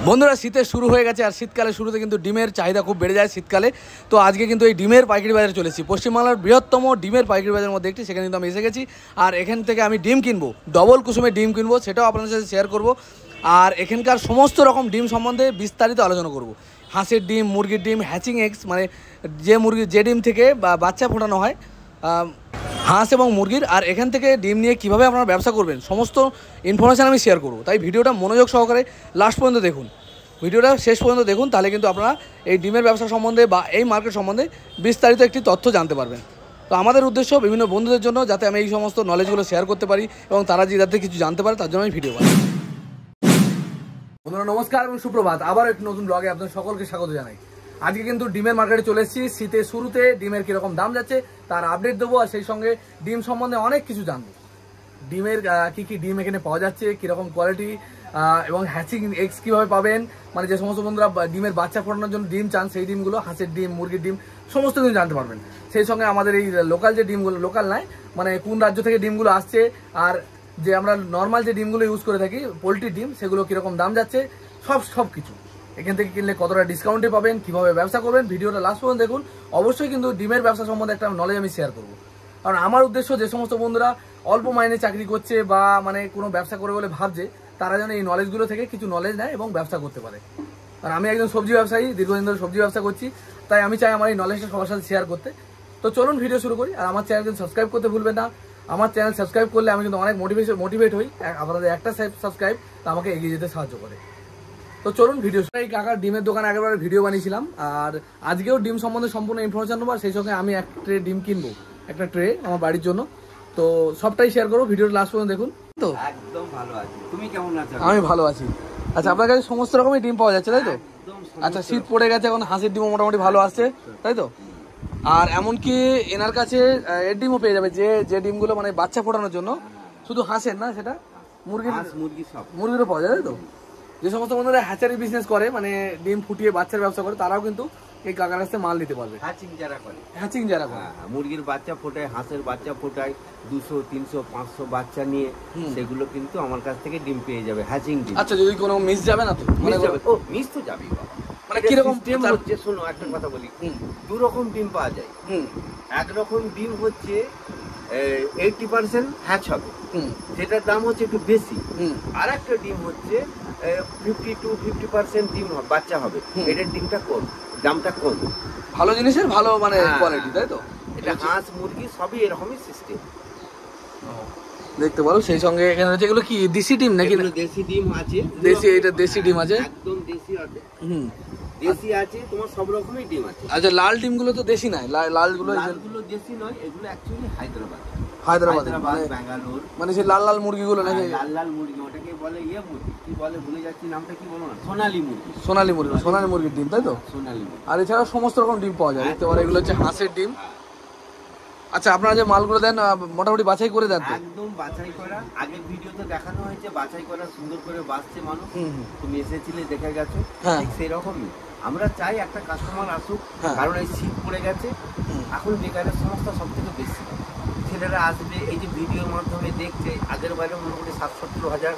বন্ধুরা শীতের শুরু হয়ে গেছে আর শীতকালে শুরুতে কিন্তু ডিমের চাহিদা খুব বেড়ে যায় শীতকালে। তো আজকে কিন্তু এই ডিমের পাইকারি বাজারে চলেছি, পশ্চিমবাংলার বৃহত্তম ডিমের পাইকারি বাজারের মধ্যে একটি। সেখানে কিন্তু আমি এসে গেছি আর এখান থেকে আমি ডিম কিনবো, ডবল কুসুমের ডিম কিনবো, সেটাও আপনাদের সাথে শেয়ার করব। আর এখানকার সমস্ত রকম ডিম সম্বন্ধে বিস্তারিত আলোচনা করব। হাঁসের ডিম, মুরগির ডিম, হ্যাচিং এগস মানে যে ডিম থেকে বাচ্চা ফোটানো হয় হাঁস এবং মুরগির, আর এখান থেকে ডিম নিয়ে কীভাবে আপনারা ব্যবসা করবেন সমস্ত ইনফরমেশান আমি শেয়ার করব। তাই ভিডিওটা মনোযোগ সহকারে লাস্ট পর্যন্ত দেখুন, ভিডিওটা শেষ পর্যন্ত দেখুন, তাহলে কিন্তু আপনারা এই ডিমের ব্যবসা সম্বন্ধে বা এই মার্কেট সম্বন্ধে বিস্তারিত একটি তথ্য জানতে পারবেন। তো আমাদের উদ্দেশ্য বিভিন্ন বন্ধুদের জন্য যাতে আমি এই সমস্ত নলেজগুলো শেয়ার করতে পারি এবং তারা যাতে কিছু জানতে পারে, তার জন্য আমি ভিডিও বানাই। বন্ধুরা নমস্কার এবং সুপ্রভাত, আবার একটি নতুন ব্লগে আপনাদের সকলকে স্বাগত জানাই। আজকে কিন্তু ডিমের মার্কেটে চলে এসেছি। শীতের শুরুতে ডিমের কীরকম দাম যাচ্ছে তার আপডেট দেবো, আর সেই সঙ্গে ডিম সম্বন্ধে অনেক কিছু জানবো। ডিমের কী কী ডিম এখানে পাওয়া যাচ্ছে, কীরকম কোয়ালিটি, এবং হ্যাচিং এগস কীভাবে পাবেন, মানে যে সমস্ত বন্ধুরা ডিমের বাচ্চা ফোটানোর জন্য ডিম চান সেই ডিমগুলো, হাঁসের ডিম, মুরগির ডিম সমস্ত কিছু জানতে পারবেন। সেই সঙ্গে আমাদের এই লোকাল যে ডিমগুলো, লোকাল নয় মানে কোন রাজ্য থেকে ডিমগুলো আসছে, আর যে আমরা নর্মাল যে ডিমগুলো ইউজ করে থাকি পোলট্রির ডিম, সেগুলো কীরকম দাম যাচ্ছে সব কিছু এখান থেকে কিনলে কতটা ডিসকাউন্টে পাবেন, কীভাবে ব্যবসা করবেন, ভিডিওটা লাস্ট পর্যন্ত দেখুন। অবশ্যই কিন্তু ডিমের ব্যবসা সম্বন্ধে একটা নলেজ আমি শেয়ার করবো, কারণ আমার উদ্দেশ্য যে সমস্ত বন্ধুরা অল্প মাইনে চাকরি করছে বা মানে কোনো ব্যবসা করে বলে ভাবছে, তারা যেন এই নলেজগুলো থেকে কিছু নলেজ নেয় এবং ব্যবসা করতে পারে। আর আমি একজন সবজি ব্যবসায়ী, দীর্ঘদিন ধরে সবজি ব্যবসা করছি, তাই আমি চাই আমার এই নলেজটা সবার সাথে শেয়ার করতে। তো চলুন ভিডিও শুরু করি। আর আমার চ্যানেল কিন্তু সাবস্ক্রাইব করতে ভুলবেন না। আমার চ্যানেল সাবস্ক্রাইব করলে আমি কিন্তু অনেক মোটিভেট হই। আপনাদের একটা সাবস্ক্রাইব আমাকে এগিয়ে যেতে সাহায্য করে। তো চলুন ভিডিও। এই কাকার ডিমের দোকানে আগেরবার ভিডিও বানিয়েছিলাম, আর আজকেও ডিম সম্বন্ধে সম্পূর্ণ ইনফরমেশন নেবো, আর সেই সঙ্গে আমি এক ট্রে ডিম কিনবো, একটা ট্রে আমার বাড়ির জন্য। তো সবটাই শেয়ার করবো, ভিডিওর লাস্ট পর্যন্ত দেখুন। তো একদম ভালো আছি, তুমি কেমন আছো? আমি ভালো আছি। আচ্ছা, আপনার কাছে সমস্ত রকমের ডিম পাওয়া যাচ্ছে তাই তো? আচ্ছা, শীত পড়ে গেছে, এখন হাঁসের ডিমও মোটামুটি ভালো আসছে তাই তো? আর এমনকি এনার কাছে এর ডিমও পেয়ে যাবে, যে ডিমগুলো মানে বাচ্চা ফোটানোর জন্য, শুধু হাঁসের না, সেটা মুরগিরও পাওয়া যায় তাই তো? যে সমস্ত বন্ধুরা হ্যাচারি বিজনেস করে, মানে ডিম ফুটিয়ে বাচ্চার ব্যবসা করে, তারাও কিন্তু এই কাকার কাছে মাল নিতে পারবে। হ্যাচিং যারা করে মুরগির বাচ্চা ফোটায়, হাঁসের বাচ্চা ফোটায়, 200, 300, 500 বাচ্চা নিয়ে সেগুলো কিন্তু আমার কাছ থেকে ডিম পেয়ে যাবে, হ্যাচিং ডিম। আচ্ছা, যদি কোনো মিস যাবে না তো? মিস তো যাবেই বাবা। মানে কিরকম ডিম হচ্ছে, শোনো একটা কথা বলি, দু রকম ডিম পাওয়া যায়। একরকম ডিম হচ্ছে 80% হ্যাচ হবে, সেটার দাম হচ্ছে একটু বেশি। আর একটা ডিম হচ্ছে 50 to 50% ডিম বাচ্চা হবে, এটার ডিমটা কম, দামটা কম। ভালো জিনিসের ভালো মানে কোয়ালিটি তাই তো? এটা হাঁস মুরগি সবই এরকমই সিস্টেম দেখতে পারো। সেই সঙ্গে এখানে হচ্ছে এগুলো কি দেশি ডিম নাকি? দেশি ডিম আছে, এটা দেশি ডিম আছে, একদম দেশি আছে। দেশি আছে, তোমার সব রকমের ডিম আছে। আচ্ছা, লাল ডিমগুলো তো দেশি নয়, লালগুলো দেশি নয়, এগুলো অ্যাকচুয়ালি হায়দ্রাবাদ, ব্যাঙ্গালোর, মানে সেই লাল মুরগিগুলো নাকি? লাল মুরগি, ওটাকে বলে মুরগি, কি বলে ভুলে যাচ্ছি নামটা, কি বলো না, সোনালী মুরগির ডিম তাই তো? সোনালী মুরগি। আর এছাড়া সমস্ত রকম ডিম পাওয়া যায় দেখতে পারো। এগুলো হচ্ছে হাঁসের ডিম। আচ্ছা, আপনারা যে মালগুলো দেন মোটামুটি বাছাই করে দেন? একদম বাছাই করা, আগের ভিডিওতে দেখানো হয়েছে, বাছাই করা, সুন্দর করে বাছছে মানুষ। তুমি এসেছিলে, দেখে গেছো, ঠিক সেরকমই আমরা চাই একটা কাস্টমার আসুক, কারণ এই শীত পড়ে গেছে, এখন বেকারের সমস্যা সব থেকে বেশি। ছেলেরা আসবে, এই যে ভিডিওর মাধ্যমে দেখছে, আগের বাইরে মোটামুটি 70-70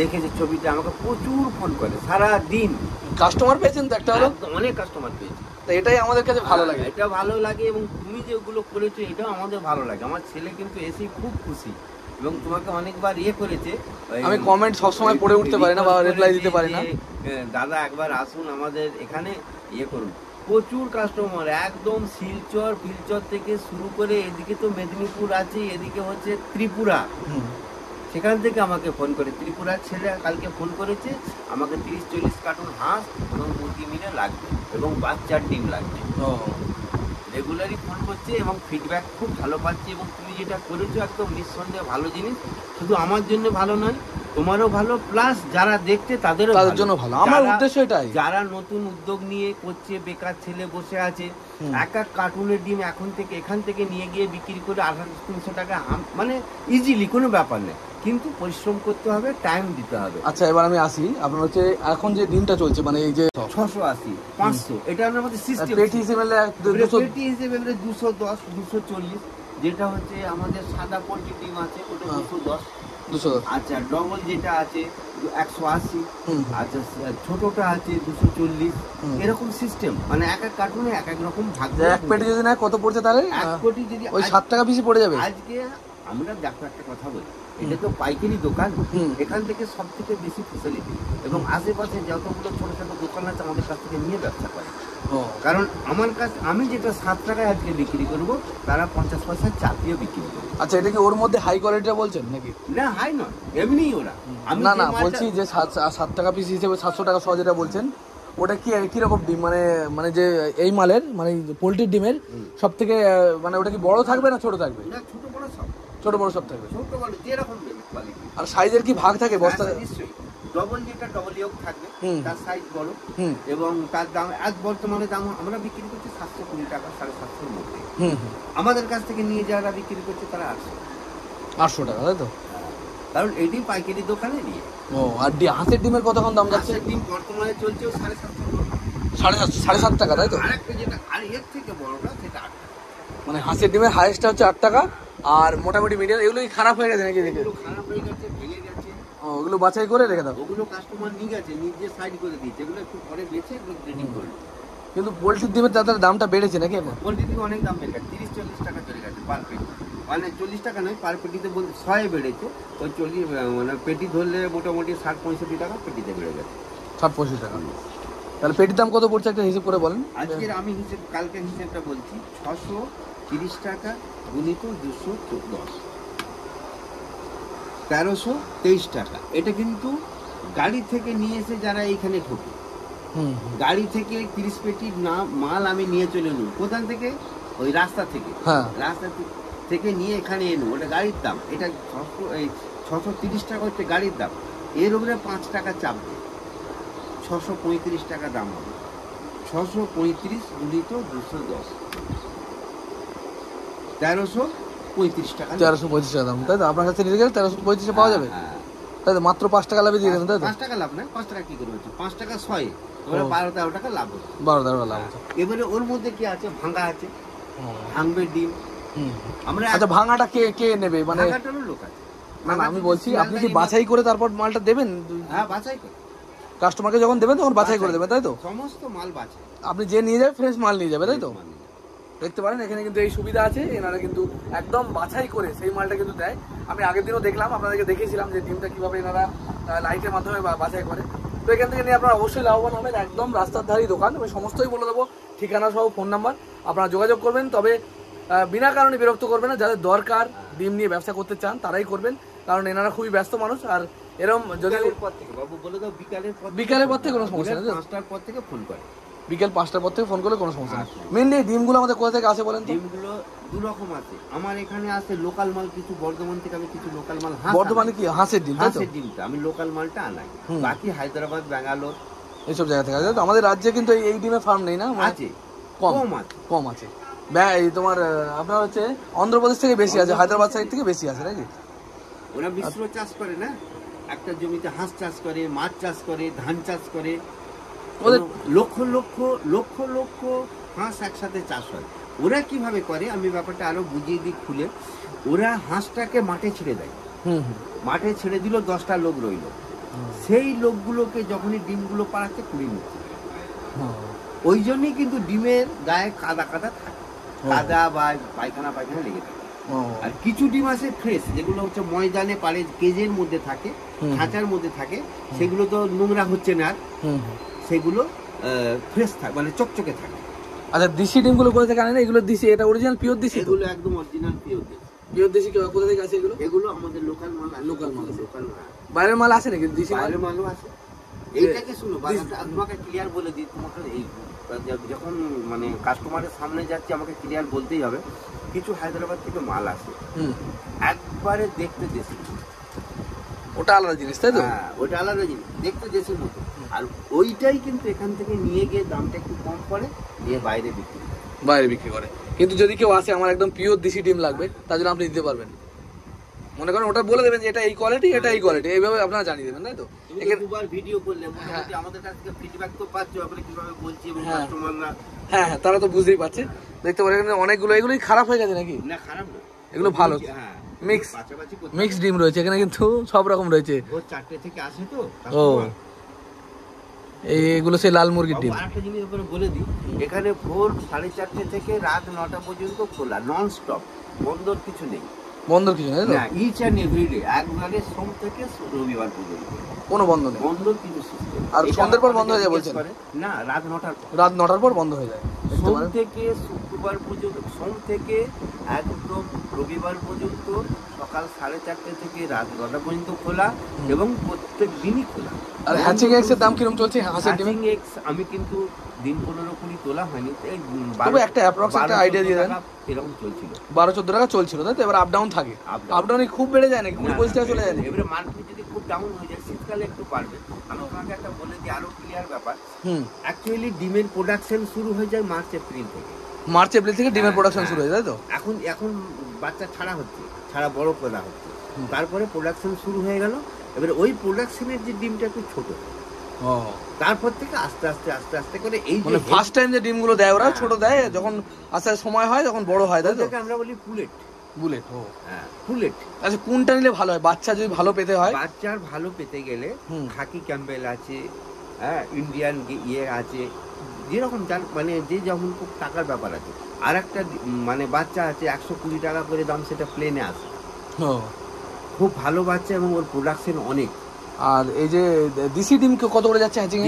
দেখেছে ছবিটা, আমাকে প্রচুর ফোন করে সারা দিন। কাস্টমার পেয়েছেন তো? একটা হলো অনেক কাস্টমার পেয়েছে, এটাই আমাদের কাছে ভালো লাগে। এটা ভালো লাগে, এবং তুমি যেগুলো করেছো এটাও আমাদের ভালো লাগে। আমার ছেলে কিন্তু এসে খুব খুশি, এবং তোমাকে অনেকবার করেছে। আমি কমেন্ট সবসময় পড়ে উঠতে পারি না বা রিপ্লাই দিতে পারি না। দাদা একবার আসুন আমাদের এখানে, করুন। প্রচুর কাস্টমার, একদম শিলচর ফিলচর থেকে শুরু করে, এদিকে তো মেদিনীপুর আছে, এদিকে হচ্ছে ত্রিপুরা, সেখান থেকে আমাকে ফোন করে। ত্রিপুরার ছেলে কালকে ফোন করেছে, আমাকে 30-40 কার্টুন হাঁস এবং মুরগি মিলে লাগবে, এবং বাচ্চার ডিম লাগবে। রেগুলারই ফোন করছে এবং ফিডব্যাক খুব ভালো পাচ্ছি। এবং তুমি যেটা করেছো একদম নিঃসন্দেহে ভালো জিনিস, শুধু আমার জন্য ভালো নয়, তোমারও ভালো, প্লাস যারা দেখছে তাদের জন্য ভালো। আমার উদ্দেশ্য এটাই, যারা নতুন উদ্যোগ নিয়ে করছে, বেকার ছেলে বসে আছে, এক কার্টুনের ডিম এখান থেকে নিয়ে গিয়ে বিক্রি করে 250-300 টাকা, মানে ইজিলি, কোনো ব্যাপার নেই, কিন্তু পরিশ্রম করতে হবে, টাইম দিতে হবে। আচ্ছা, এবার আমি আসি, আপনার হচ্ছে এখন যে ডিমটা চলছে, মানে এই যে 680, 500, এটা আমাদের সিস্টেম। পেটি হিসেবে 210, 240, যেটা হচ্ছে আমাদের সাদা পোলট্রি ডিম আছে, ওটা 210, 210। আচ্ছা ডবল যেটা আছে 180, হুম। আচ্ছা ছোটটা আছে 240, এরকম সিস্টেম, মানে এক এক কার্টুনে এক এক রকম ভাগ। এক পেটি যদি নেয় কত পড়ছে তাহলে? এক কোটি যদি ওই 7 টাকা পিসি পড়ে যাবে। আজকে আমরা দেখো একটা কথা বলি, এটা তো পাইকারি দোকান, এখান থেকে সব থেকে বেশি ফেসিলিটি, এবং আশেপাশে যতগুলো ছোট ছোট দোকান আছে আমাদের কাছ থেকে নিয়ে ব্যবসা করে। কারণ আমার কাছে আমি যেটা 7 টাকায় আজকে বিক্রি করব, তারা 50 পয়সা চাপিয়ে বিক্রি করবে। আচ্ছা, এটা কি ওর মধ্যে হাই কোয়ালিটিটা বলছেন নাকি? না হাই নয়, এমনি ওরা। না না, বলছি যে 7 টাকা পিস হিসেবে 700 টাকা সহ যেটা বলছেন, ওটা কি কিরকম ডিম, মানে মানে যে এই মালের মানে পোলট্রির ডিমের সব থেকে মানে ওটা কি বড় থাকবে না ছোট থাকবে? ছোট বড় সব, ছোট বড় সব থাকবে। ছোট বড় যেরকম কোয়ালিটি। আর সাইজের কি ভাগ থাকে বস্তা? নিশ্চয়ই ডবল যেটা ডবল ইয়ক থাকবে, তার সাইজ বড়, এবং তার দাম আজ বর্তমানে দাম আমরা বিক্রি করছি 720 টাকা, 750 এর মধ্যে। আমাদের কাছ থেকে নিয়ে যারা বিক্রি করছে তারা 800 টাকা, তাই তো? কারণ এটি পাইকারি দোকানে নিয়ে। ও, আর হাঁসের ডিমের কতক্ষণ দাম যাচ্ছে? হাঁসের ডিম বর্তমানে চলছে 750, 7.5 টাকা, তাই তো? আরেকটা যেটা আর এর থেকে বড়টা সেটা 8 টাকা। মানে হাঁসের ডিমের হাইয়েস্টটা হচ্ছে 8 টাকা, আর মোটামুটি মিডিয়াম এগুলো কি খারাপ হয়ে গেছে নাকি? এগুলো খারাপ হয়ে গেছে, ভেঙে গেছে। ওগুলো বাছাই করে রেখে দাও। ওগুলো কাস্টমার নিয়ে গেছে, নিজে সাইড করে দিয়েছে, এগুলো একটু পরে বেচে এগুলো গ্রেডিং করলো। কিন্তু পোলট্রির ডিমের তাদের দামটা বেড়েছে নাকি এখন? পোলট্রি থেকে অনেক দাম বেড়ে গেছে, 30-40 টাকা চলে গেছে পার পেটি। মানে 40 টাকা নয়, পার পেটিতে বলতে 100 বেড়েছে। ওই 40 মানে পেটি ধরলে মোটামুটি 60-65 টাকা পেটিতে বেড়ে গেছে। 60-65 টাকা। তাহলে পেটির দাম কত পড়ছে একটা হিসেব করে বলেন। আজকের আমি কালকের হিসেবটা বলছি, 630 টাকা গুণিত 210, 1323 টাকা। এটা কিন্তু গাড়ি থেকে নিয়ে এসে যারা এইখানে ঢোকে, গাড়ি থেকে 30 পেটির মাল আমি নিয়ে চলে নেব। কোথান থেকে? ওই রাস্তা থেকে। রাস্তা থেকে নিয়ে এখানে এনো, ওটা গাড়ির দাম। এটা 630 টাকা হচ্ছে গাড়ির দাম। এর উপরে 5 টাকা চাপ দেয়, 635 টাকা দাম হবে। 635 গুণিত 210, 1335 টাকা। 1335 টাকা দাম, তাই তো? আপনার কাছে নিতে গেলে 1335 পাওয়া যাবে, তাই তো? মাত্র 5 টাকা লাভে দিয়ে দেবেন, তাই তো? 5 টাকা লাভ না, 5 টাকা কি করে হচ্ছে? 5 টাকা 100, এবারে 12-13 টাকা লাভ হচ্ছে। 12-13 লাভ হচ্ছে। এবারে ওর মধ্যে কি আছে? ভাঙা আছে, ভাঙবে ডিম। আমরা আচ্ছা, ভাঙাটা কে কে নেবে? মানে ভাঙাটারও লোক আছে। না না, আমি বলছি আপনি কি বাছাই করে তারপর মালটা দেবেন? হ্যাঁ, বাছাই করে কাস্টমারকে যখন দেবেন তখন বাছাই করে দেবেন, তাই তো? সমস্ত মাল বাছাই। আপনি যে নিয়ে যাবে ফ্রেশ মাল নিয়ে যাবে, তাই তো? দেখতে পারেন এখানে কিন্তু এই সুবিধা আছে, এনারা কিন্তু একদম বাছাই করে সেই মালটা কিন্তু দেয়। আমি আগের দিনও দেখলাম, আপনাদেরকে দেখিয়েছিলাম যে ডিমটা কিভাবে এনারা লাইটের মাধ্যমে বাছাই করে। তো এখান থেকে নিয়ে আপনারা অবশ্যই লাভবান হবেন। একদম রাস্তার ধারেই দোকান, আমি সমস্তই বলে দেবো, ঠিকানা সহ ফোন নাম্বার, আপনারা যোগাযোগ করবেন। তবে বিনা কারণে বিরক্ত করবেন না, যাদের দরকার ডিম নিয়ে ব্যবসা করতে চান তারাই করবেন, কারণ এনারা খুবই ব্যস্ত মানুষ। আর এরকম যদি বিকালের পর থেকে কোনো সমস্যা নেই, 5টার পর থেকে ফোন করে, বিকেল 5টার পর থেকে ফোন করলে কোনো সমস্যা নেই। মেনলি ডিমগুলো আমাদের কোথা থেকে আসে বলেন? ডিমগুলো দু রকম আছে আমার এখানে, আছে লোকাল মাল কিছু, বর্ধমান থেকে আমি কিছু লোকাল মাল। বর্ধমানে কি হাঁসের ডিম? হাঁসের ডিমটা আমি লোকাল মালটা আনাই, বাকি হায়দ্রাবাদ, ব্যাঙ্গালোর এইসব জায়গা থেকে আছে। তো আমাদের রাজ্যে কিন্তু এই ডিমের ফার্ম নেই না, আছে, কম আছে। এই তোমার আপনার হচ্ছে অন্ধ্রপ্রদেশ থেকে বেশি আছে, হায়দ্রাবাদ সাইড থেকে বেশি আছে নাকি? ওরা মিশ্র চাষ করে না, একটা জমিতে হাঁস চাষ করে, মাছ চাষ করে, ধান চাষ করে, ওদের লক্ষ লক্ষ লক্ষ লক্ষ হাঁস একসাথে চাষ হয়। ওরা কিভাবে করে আমি ব্যাপারটা আরো বুঝিয়ে দিই খুলে। ওরা হাঁসটাকে মাঠে ছেড়ে দেয়, মাঠে ছেড়ে দিল, 10টা লোক রইল, সেই লোকগুলোকে যখনই ডিমগুলো পাড়াচ্ছে কুড়ি নিচ্ছে। ওই জন্যই কিন্তু ডিমের গায়ে কাদা কাদা থাকে, কাদা বা পায়খানা লেগে থাকে। আর কিছু ডিম আছে ফ্রেশ, যেগুলো হচ্ছে ময়দানে পারে, কেজের মধ্যে থাকে, খাঁচার মধ্যে থাকে, সেগুলো তো নোংরা হচ্ছে না, সেগুলো ফ্রেশ থাকে, মানে চকচকে থাকে। আচ্ছা, দেশি ডিমগুলো কোথা থেকে আনেন? এগুলো দেশি, এটা অরিজিনাল পিওর দেশি? এগুলো একদম অরিজিনাল পিওর দেশি। পিওর দেশি কোথা থেকে আসে এগুলো? এগুলো আমাদের লোকাল মাল। লোকাল মাল, বাইরের মাল আসে নাকি? দেশি বাইরের মালও আছে। এইটাকে শুনো, তোমাকে ক্লিয়ার বলে দিই, তোমাকে এই যখন মানে কাস্টমারের সামনে যাচ্ছি আমাকে ক্লিয়ার বলতেই হবে। কিছু হায়দ্রাবাদ থেকে মাল আসে, একবারে দেখতে দেশি, ওটা আলাদা জিনিস, তাই তো? ওটা আলাদা জিনিস, দেখতে দেশের মতো। আর ওইটাই কিন্তু এখান থেকে নিয়ে গিয়ে দামটা একটু কম করে নিয়ে বাইরে বিক্রি করে। কিন্তু যদি কেউ আসে আমার একদম পিওর দেশি ডিম লাগবে, তার জন্য আপনি দিতে পারবেন? মনে করেন ওটা বলে দেবেন যে এটা এই কোয়ালিটি, এটা এই কোয়ালিটি, এইভাবে আপনারা জানিয়ে দেবেন, তাই তো? দুবার ভিডিও করলে মোটামুটি আমাদের কাছ থেকে ফিডব্যাক তো পাচ্ছো, আপনি কিভাবে বলছি, এবং কাস্টমাররা হ্যাঁ তারা তো বুঝতেই পারছে। দেখতে পারেন অনেকগুলো, এগুলোই খারাপ হয়ে গেছে নাকি? না, খারাপ না, এগুলো ভালো হ্যাঁ মিক্স পাশাপাশি করতে মিক্স ডিম রয়েছে এখানে, কিন্তু সব রকম রয়েছে। ভোর 4টে থেকে আসে তো ও এইগুলো সেই লাল মুরগির ডিম। আরেকটা জিনিস আপনাকে বলে দিই, এখানে ভোর 4:30 থেকে রাত 9টা পর্যন্ত খোলা, নন স্টপ, বন্ধর কিছু নেই। বন্ধ কিছু নেই তো? না, ইচ অ্যান্ড এভরিডে, একবারে সোম থেকে রবিবার পর্যন্ত কোনো বন্ধ নেই। বন্ধর কিছু সিস্টেম। আর সন্ধ্যের পর বন্ধ হয়ে যায় বলছেন? না, রাত 9টার পর। রাত 9টার পর বন্ধ হয়ে যায়। সোম থেকে শুক্রবার পর্যন্ত, সোম থেকে একদম রবিবার পর্যন্ত সকাল 4:30 থেকে রাত 9টা পর্যন্ত খোলা এবং প্রত্যেক দিনই খোলা। আর হ্যাচিং এক্সের দাম কিরকম চলছে হাঁসের ডিমের? হ্যাচিং এক্স আমি কিন্তু দিন 15-20 তোলা হয়নি, তবে একটা অ্যাপ্রক্স একটা আইডিয়া দিয়ে দেন। এরকম চলছিল, 12-14 টাকা চলছিল, তাই তো? এবার আপ ডাউন থাকে, আপ ডাউনে খুব বেড়ে যায় নাকি? 20-25 টাকা চলে যায়? এবারে মার্কেট যদি খুব ডাউন হয়ে যায় শীতকালে একটু পারবে। আমি তোমাকে একটা বলে দিই আরো ক্লিয়ার ব্যাপার। অ্যাকচুয়ালি ডিমের প্রোডাকশন শুরু হয়ে যায় মার্চ এপ্রিল থেকে। মার্চ এপ্রিল থেকে ডিমের প্রোডাকশন শুরু হয়ে যায়, তাই তো? এখন বাচ্চা ছাড়া বড় করা হচ্ছে, তারপরে প্রোডাকশন শুরু হয়ে গেল। এবারে ওই প্রোডাকশনের যে ডিমটা একটু ছোট, তারপর থেকে আস্তে আস্তে করে এই মানে ফার্স্ট টাইম যে ডিমগুলো দেয় ওরা ছোট দেয়, যখন আস্তে সময় হয় তখন বড় হয়, তাই তো? আমরা বলি পুলেট। বুলেট, ও হ্যাঁ পুলেট। আচ্ছা, কোনটা নিলে ভালো হয় বাচ্চা যদি ভালো পেতে হয়? বাচ্চার ভালো পেতে গেলে খাকি ক্যাম্বেল আছে, হ্যাঁ ইন্ডিয়ান ইয়ে আছে, যেরকম মানে যে যখন খুব টাকার ব্যাপার আছে। আর একটা মানে বাচ্চা আছে 120 টাকা করে দাম, সেটা প্লেনে আসে, খুব ভালো বাচ্চা এবং ওর প্রোডাকশন অনেক। আর এই যে দেশি ডিম কত করে যাচ্ছে হ্যাচিং?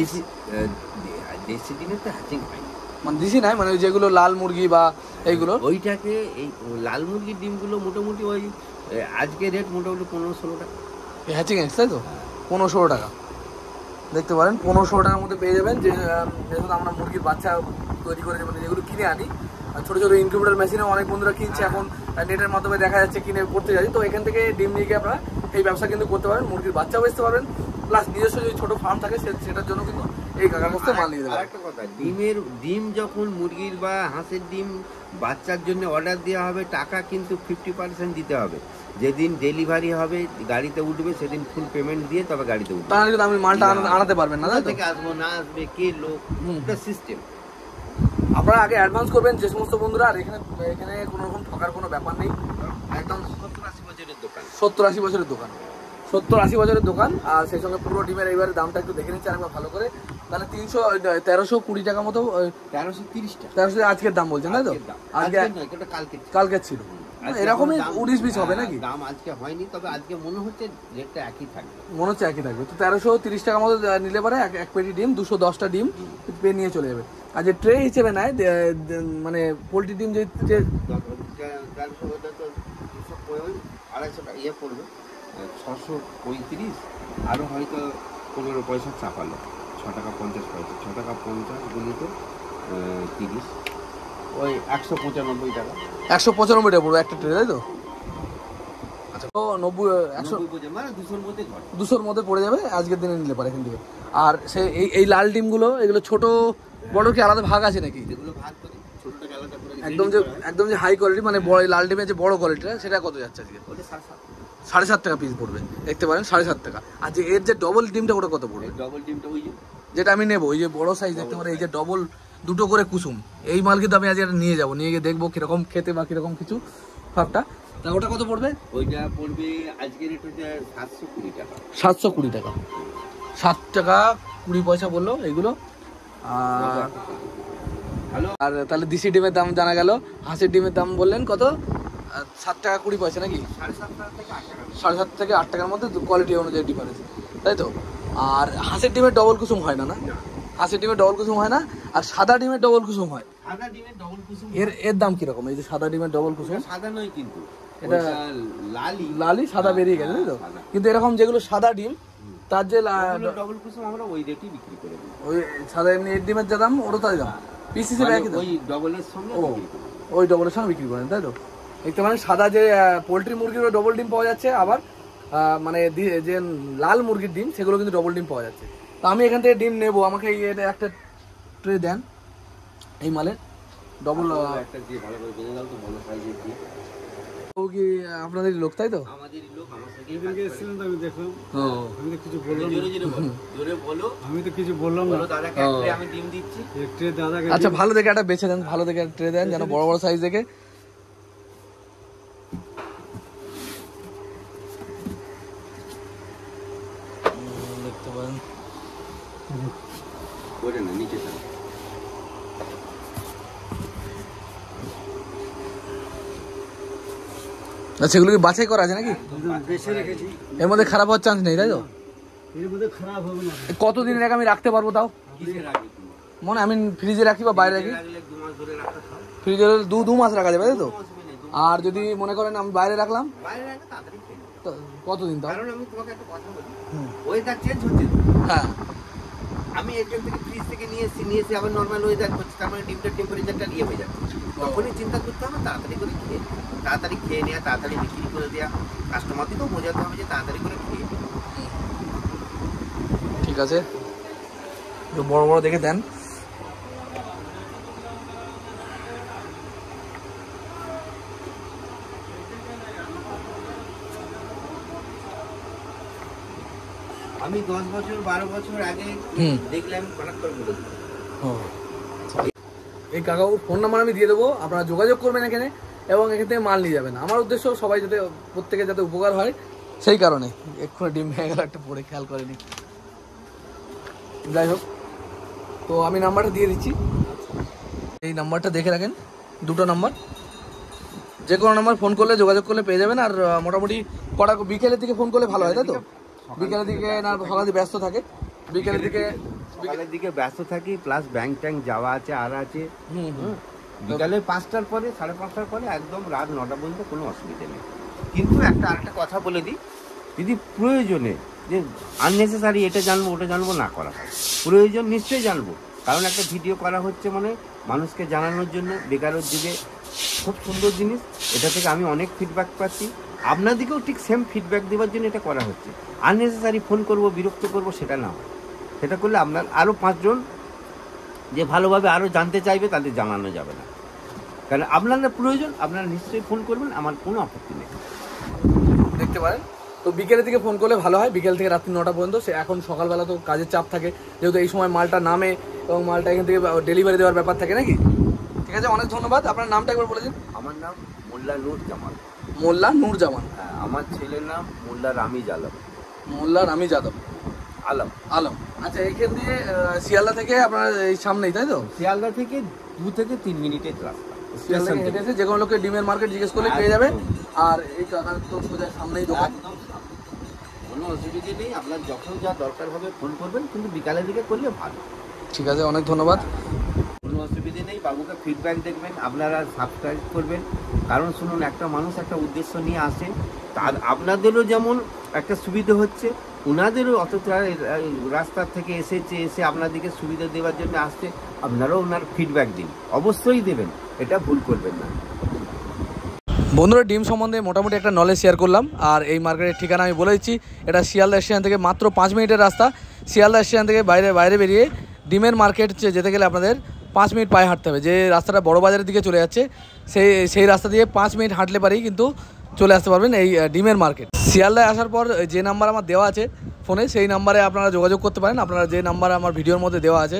দেশি ডিমের তো হ্যাচিং হয় মানে দেশি নাই, মানে যেগুলো লাল মুরগি বা এইগুলো, ওইটাকে এই লাল মুরগির ডিমগুলো মোটামুটি ওই আজকে রেট মোটামুটি 15-16 টাকা হ্যাচিং এক্স, তাই তো? 15-16 টাকা দেখতে পারেন, 15-16 টাকার মধ্যে পেয়ে যাবেন। যে যেহেতু আমরা মুরগির বাচ্চা তৈরি করে, মানে যেগুলো কিনে আনি, ছোটো ছোটো ইনকিউবেটর মেশিনেও অনেক বন্ধুরা কিনছে এখন, নেটের মাধ্যমে দেখা যাচ্ছে কিনে করতে যাচ্ছি। তো এখান থেকে ডিম নিয়ে গিয়ে আপনারা এই ব্যবসা কিন্তু করতে পারেন, মুরগির বাচ্চাও বেচতে পারবেন, প্লাস নিজস্ব যদি ছোটো ফার্ম থাকে সেটার জন্য কিন্তু এই কাকার কাছ থেকে মাল নিয়ে দেবেন। একটা কথা, ডিম যখন মুরগির বা হাঁসের ডিম বাচ্চার জন্য অর্ডার দেওয়া হবে, টাকা কিন্তু 50% দিতে হবে। যেদিন ডেলিভারি হবে, গাড়িতে উঠবে, সেদিন ফুল পেমেন্ট দিয়ে তবে গাড়িতে উঠবে। তাহলে কিন্তু আপনি মালটা আনাতে পারবেন না, থেকে আসবো না আসবে কে লোক, সিস্টেম। আপনারা আগে অ্যাডভান্স করবেন যে সমস্ত বন্ধুরা। আর এখানে কোনো রকম ঠকার কোনো ব্যাপার নেই, একদম 70-80 বছরের দোকান। 70-80 বছরের দোকান, 70-80 বছরের দোকান। আর সেই সঙ্গে পুরো ডিমের এইবারে দামটা একটু দেখে নিচ্ছি আরেকবার ভালো করে। তাহলে 1320 টাকা মতো, 1330 টাকা 1300 আজকের দাম বলছেন, তাই তো? আজকে কালকে ছিল এরকমই 19-20 হবে নাকি? দাম আজকে হয়নি, তবে আজকে মনে হচ্ছে রেটটা একই থাকবে, মনে হচ্ছে একই থাকবে। তো 1330 টাকা মতো নিলে পরে এক পেটি ডিম 210টা ডিম পেয়ে নিয়ে চলে যাবে। আর যে ট্রে হিসেবে নেয়, মানে পোলট্রি ডিম যে 250 টাকা ইয়ে পড়বে, 635, আরও হয়তো 15 পয়সা চাপালো, 6 টাকা 50 পয়সা, 6 টাকা 50 গুণিত 30, ওই 195 টাকা। 195 টাকা পড়বে একটা ট্রে, তাই তো? আচ্ছা, তো 100 মানে 200-র মধ্যে ঘর, 200-র মধ্যে পড়ে যাবে আজকের দিনে নিলে পরে এখান থেকে। আর সে এই লাল ডিমগুলো, এগুলো ছোট বড় কি আলাদা ভাগ আছে নাকি? যেগুলো ভাগ করে ছোটটাকে আলাদা করে, একদম যে হাই কোয়ালিটি, মানে বড় লাল ডিমের যে বড় কোয়ালিটিটা, সেটা কত যাচ্ছে আজকে? 7.5 টাকা পিস পড়বে, দেখতে পারেন 7.5 টাকা। আর যে এর যে ডবল ডিমটা, ওটা কত পড়বে? ডবল ডিমটা ওই যেটা আমি নেবো, ওই যে বড় সাইজ দেখতে পারেন, এই যে ডবল দুটো করে কুসুম, এই মাল কিন্তু আমি আজ এটা নিয়ে যাবো, নিয়ে গিয়ে দেখবো কিরকম খেতে বা কিরকম কিছু ভাবটা। তা ওটা কত পড়বে? ওইটা পড়বে আজকের রেট হচ্ছে 720 টাকা। 720 টাকা, 7 টাকা 20 পয়সা বললো এইগুলো। আর তাহলে দেশি ডিমের দাম জানা গেল। হাঁসের ডিমের দাম বললেন কত? 7 টাকা 20 পয়সা নাকি? 7.5 থেকে 8 টাকার মধ্যে কোয়ালিটি অনুযায়ী ডিফারেন্স, তাই তো? আর হাঁসের ডিমের ডবল কুসুম হয় না? হাঁসের ডিমের ডবল কুসুম হয় না, আর সাদা ডিমের ডবল কুসুম হয়। সাদা ডিমের ডবল কুসুম এর দাম কিরকম? এই যে সাদা ডিমের ডবল কুসুম, সাদা নয় কিন্তু এটা লালি সাদা বেরিয়ে গেছে, তাই তো? কিন্তু এরকম যেগুলো সাদা ডিম, তার যে ডবল কুসুম আমরা ওই রেটেই বিক্রি করে দিই। ওই সাদা এমনি এর ডিমের যা দাম, ওরও তাই দাম, পিস হিসেবে একই দাম, ওই ডবলের সঙ্গে ওই ডবলের সঙ্গে বিক্রি করেন, তাই তো? দেখতে পারেন সাদা যে পোলট্রি মুরগির ডবল ডিম পাওয়া যাচ্ছে, আবার মানে যে লাল মুরগির ডিম, সেগুলো কিন্তু ডবল ডিম পাওয়া যাচ্ছে। তো আমি এখান থেকে ডিম নেবো, আমাকে একটা ট্রে দেন এই মালের ডবল। একটা দিয়ে ভালো করে বেঁধে দাও তো, বড় সাইজের দিয়ে। ও কি আপনাদের লোক, তাই তো? আমাদেরই লোক, আমার সাথে এসেছিলেন তো আমি দেখলাম। আমি তো কিছু বললাম, জোরে বলো। আমি তো কিছু বললাম না। দাদাকে এক ট্রে আমি ডিম দিচ্ছি, এক ট্রে দাদাকে। আচ্ছা, ভালো দেখে একটা বেছে দেন, ভালো দেখে ট্রে দেন, যেন বড় বড় সাইজ দেখে। ওটা না, নিচে থাক। আচ্ছা, এগুলো কি বাছাই করা আছে নাকি? একদম বেশি রেখেছি, এর মধ্যে খারাপ হওয়ার চান্স নেই, তাই তো? এর মধ্যে খারাপ হবে না। কতদিন আগে আমি রাখতে পারবো তাও? কিসে রাখবি তুমি? মনে আমি ফ্রিজে রাখি বা বাইরে রাখি? রাখলে 2 মাস ধরে রাখা খাও। ফ্রিজে দু মাস রাখা যাবে, তাই তো? অসুবিধা নেই, আর যদি মনে করেন আমি বাইরে রাখলাম বাইরে রাখলে তাড়াতাড়ি খেয়ে নেবে। তো কতদিন তাও? কারণ আমি তোমাকে একটা কথা বলি, হুম। ওয়েদার চেঞ্জ হচ্ছে তো। হ্যাঁ, আমি এখান থেকে ফ্রিজ থেকে নিয়ে এসে আবার নর্মাল ওয়েদার করছি, তার মানে ডিমটার টেম্পারেচারটা নিয়ে হয়ে যাচ্ছে। তখনই চিন্তা করতে হবে তাড়াতাড়ি করে তাড়াতাড়ি খেয়ে নেওয়া, তাড়াতাড়ি বিক্রি করে দেওয়া। কাস্টমারদেরকেও বোঝাতে হবে যে তাড়াতাড়ি করে খেয়ে নেওয়া। ঠিক আছে, একটু বড় বড় দেখে দেন। আমি 10 বছর 12 বছর আগে হুম। দেখলে আমি কনেক্ট করে বলে দিতাম। এই কাকার ফোন নাম্বার আমি দিয়ে দেবো, আপনারা যোগাযোগ করবেন এখানে এবং এখান থেকে মাল নিয়ে যাবেন। আমার উদ্দেশ্য সবাই যাতে প্রত্যেকে যাতে উপকার হয়, সেই কারণে। এক্ষুনি ডিম ভেঙে গেল, একটা পরে খেয়াল করেনি। যাই হোক, তো আমি নাম্বারটা দিয়ে দিচ্ছি, এই নাম্বারটা দেখে রাখেন। দুটো নাম্বার, যে কোনো নাম্বার ফোন করলে যোগাযোগ করলে পেয়ে যাবেন। আর মোটামুটি কটা বিকেলের দিকে ফোন করলে ভালো হয়, তাই তো? বিকেলের দিকে না সকালে ব্যস্ত থাকে? বিকেলের দিকে সকালের দিকে ব্যস্ত থাকি, প্লাস ব্যাংক ট্যাঙ্ক যাওয়া আছে আর আছে। হুম হুম। বিকালে 5টার পরে 5:30টার পরে একদম রাত 9টা পর্যন্ত কোনো অসুবিধা নেই। কিন্তু আরেকটা কথা বলে দিই, যদি প্রয়োজনে যে আননেসেসারি এটা জানবো ওটা জানবো না করা হয়, প্রয়োজন নিশ্চয়ই জানবো। কারণ একটা ভিডিও করা হচ্ছে মানে মানুষকে জানানোর জন্য, বেকারের যুগে খুব সুন্দর জিনিস। এটা থেকে আমি অনেক ফিডব্যাক পাচ্ছি, আপনাদেরকেও ঠিক সেম ফিডব্যাক দেওয়ার জন্য এটা করা হচ্ছে। আননেসেসারি ফোন করব, বিরক্ত করব, সেটা না হয়। সেটা করলে আপনার আরও 5 জন যে ভালোভাবে আরও জানতে চাইবে তাদের জানানো যাবে না। কারণ আপনারা প্রয়োজন, আপনারা নিশ্চয়ই ফোন করবেন, আমার কোনো আপত্তি নেই। দেখতে পারেন। তো বিকেলের দিকে ফোন করলে ভালো হয়, বিকেল থেকে রাত্রি 9টা পর্যন্ত। সে এখন সকালবেলা তো কাজের চাপ থাকে, যেহেতু এই সময় মালটা নামে এবং মালটা এখান থেকে ডেলিভারি দেওয়ার ব্যাপার থাকে নাকি। ঠিক আছে, অনেক ধন্যবাদ। আপনার নামটা একবার বলে দিন। আমার নাম মোল্লা নূর জামান। মোল্লা নূর জামান। হ্যাঁ, আমার ছেলের নাম মোল্লা রামিজ আলম। মোল্লা রামিজ আলম। আলম আলম। আচ্ছা, এখান দিয়ে শিয়ালদা থেকে আপনার এই সামনেই, তাই তো? শিয়ালদা থেকে 2 থেকে 3 মিনিটের রাস্তা। শিয়ালদা থেকে হেঁটে এসে যে কোনো লোকের ডিমের মার্কেট জিজ্ঞেস করলে পেয়ে যাবে। আর এই কাকার তো সোজা সামনেই দোকান। একদম কোনো অসুবিধা নেই, আপনার যখন যা দরকার হবে ফোন করবেন, কিন্তু বিকালের দিকে করলে ভালো। ঠিক আছে, অনেক ধন্যবাদ। কোনো অসুবিধে নেই, বাবুকে ফিডব্যাক দেখবেন, আপনারা সাবস্ক্রাইব করবেন। কারণ শুনুন, একটা মানুষ একটা উদ্দেশ্য নিয়ে আসে, তার আপনাদেরও যেমন একটা সুবিধা হচ্ছে, ওনাদেরও অতটা রাস্তার থেকে এসে আপনাদেরকে সুবিধা দেওয়ার জন্য আসছে। আপনারাও ওনার ফিডব্যাক দিন, অবশ্যই দেবেন, এটা ভুল করবেন না। বন্ধুরা, ডিম সম্বন্ধে মোটামুটি একটা নলেজ শেয়ার করলাম। আর এই মার্কেটের ঠিকানা আমি বলে দিচ্ছি, এটা শিয়ালদা স্টেশন থেকে মাত্র 5 মিনিটের রাস্তা। শিয়ালদা স্টেশন থেকে বাইরে বেরিয়ে ডিমের মার্কেট যেতে গেলে আপনাদের 5 মিনিট পায়ে হাঁটতে হবে। যে রাস্তাটা বড় বাজারের দিকে চলে যাচ্ছে, সেই রাস্তা দিয়ে 5 মিনিট হাঁটলে পারেই কিন্তু চলে আসতে পারবেন এই ডিমের মার্কেট। শিয়ালদায় আসার পর যে নাম্বার আমার দেওয়া আছে ফোনে, সেই নাম্বারে আপনারা যোগাযোগ করতে পারেন। আপনারা যে নাম্বার আমার ভিডিওর মধ্যে দেওয়া আছে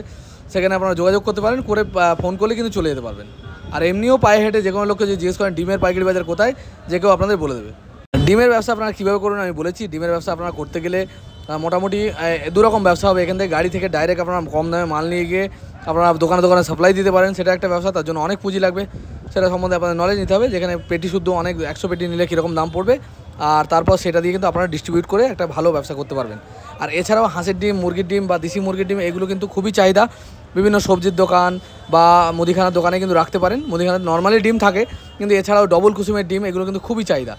সেখানে আপনারা যোগাযোগ করতে পারেন, করে ফোন করলে কিন্তু চলে যেতে পারবেন। আর এমনিও পায়ে হেঁটে যে কোনো লোককে যদি জিজ্ঞেস করেন ডিমের পাইকারি বাজার কোথায়, যে কেউ আপনাদের বলে দেবে। ডিমের ব্যবসা আপনারা কীভাবে করুন আমি বলেছি। ডিমের ব্যবসা আপনারা করতে গেলে মোটামুটি 2 রকম ব্যবসা হবে। এখান থেকে গাড়ি থেকে ডাইরেক্ট আপনারা কম দামে মাল নিয়ে গিয়ে আপনারা দোকানে সাপ্লাই দিতে পারেন, সেটা একটা ব্যবসা। তার জন্য অনেক পুঁজি লাগবে, সেটা সম্বন্ধে আপনাদের নলেজ নিতে হবে। যেখানে পেটি শুদ্ধ অনেক 100 পেটি নিলে কীরকম দাম পড়বে, আর তারপর সেটা দিয়ে কিন্তু আপনারা ডিস্ট্রিবিউট করে একটা ভালো ব্যবসা করতে পারবেন। আর এছাড়াও হাঁসের ডিম, মুরগির ডিম বা দেশি মুরগির ডিম, এগুলো কিন্তু খুবই চাহিদা। বিভিন্ন সবজির দোকান বা মুদিখানার দোকানে কিন্তু রাখতে পারেন। মুদিখানার নর্মালি ডিম থাকে, কিন্তু এছাড়াও ডবল কুসুমের ডিম, এগুলো কিন্তু খুবই চাহিদা,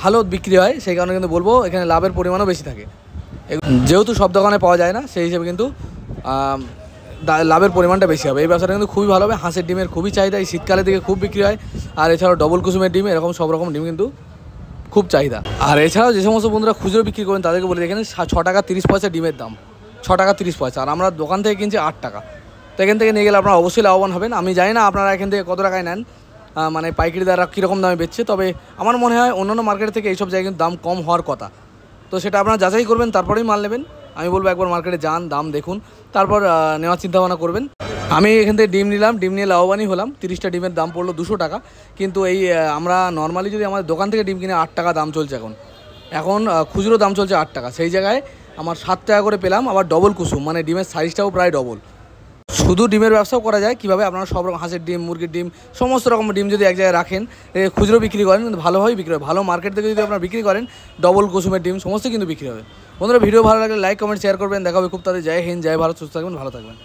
ভালো বিক্রি হয়। সেই কারণে কিন্তু বলবো এখানে লাভের পরিমাণও বেশি থাকে। যেহেতু সব দোকানে পাওয়া যায় না, সেই হিসেবে কিন্তু লাভের পরিমাণটা বেশি হবে। এই ব্যবসাটা কিন্তু খুবই ভালো হবে। হাঁসের ডিমের খুবই চাহিদা, এই শীতকালের দিকে খুব বিক্রি হয়। আর এছাড়াও ডবল কুসুমের ডিম, এরকম সব রকম ডিম কিন্তু খুব চাহিদা। আর এছাড়াও যে সমস্ত বন্ধুরা খুচরো বিক্রি করেন তাদেরকে বলে এখানে 6 টাকা 30 পয়সা ডিমের দাম, 6 টাকা 30 পয়সা। আর আমরা দোকান থেকে কিনছি 8 টাকা। তো এখান থেকে নিয়ে গেলে আপনারা অবশ্যই লাভবান হবেন। আমি জানি না আপনারা এখান থেকে কত টাকায় নেন, মানে পাইকারি দ্বারা কীরকম দামে বেচছে, তবে আমার মনে হয় অন্যান্য মার্কেট থেকে এইসব জায়গায় কিন্তু দাম কম হওয়ার কথা। তো সেটা আপনারা যাচাই করবেন, তারপরেই মাল নেবেন। আমি বলবো একবার মার্কেটে যান, দাম দেখুন, তারপর নেওয়ার চিন্তাভাবনা করবেন। আমি এখান থেকে ডিম নিলাম, ডিম নিয়ে লাভবানই হলাম। 30টা ডিমের দাম পড়লো 200 টাকা। কিন্তু এই আমরা নর্মালি যদি আমাদের দোকান থেকে ডিম কিনে 8 টাকা দাম চলছে এখন খুচরো দাম চলছে 8 টাকা। সেই জায়গায় আমার 7 টাকা করে পেলাম, আবার ডবল কুসুম, মানে ডিমের সাইজটাও প্রায় ডবল। শুধু ডিমের ব্যবসাও করা যায়, কীভাবে আপনারা সব রকম হাঁসের ডিম, মুরগির ডিম, সমস্ত রকমের ডিম যদি এক জায়গায় রাখেন, খুচরো বিক্রি করেন, কিন্তু ভালোভাবেই বিক্রি হয়। ভালো মার্কেট থেকে যদি আপনারা বিক্রি করেন, ডবল কুসুমের ডিম সমস্ত কিন্তু বিক্রি হবে। বন্ধুরা ভিডিও ভালো লাগলে লাইক কমেন্ট শেয়ার করবেন। দেখা হবে খুব তাড়াতাড়ি। জয় হিন্দ, জয় ভারত, সুস্থ থাকবেন, ভালো থাকবেন।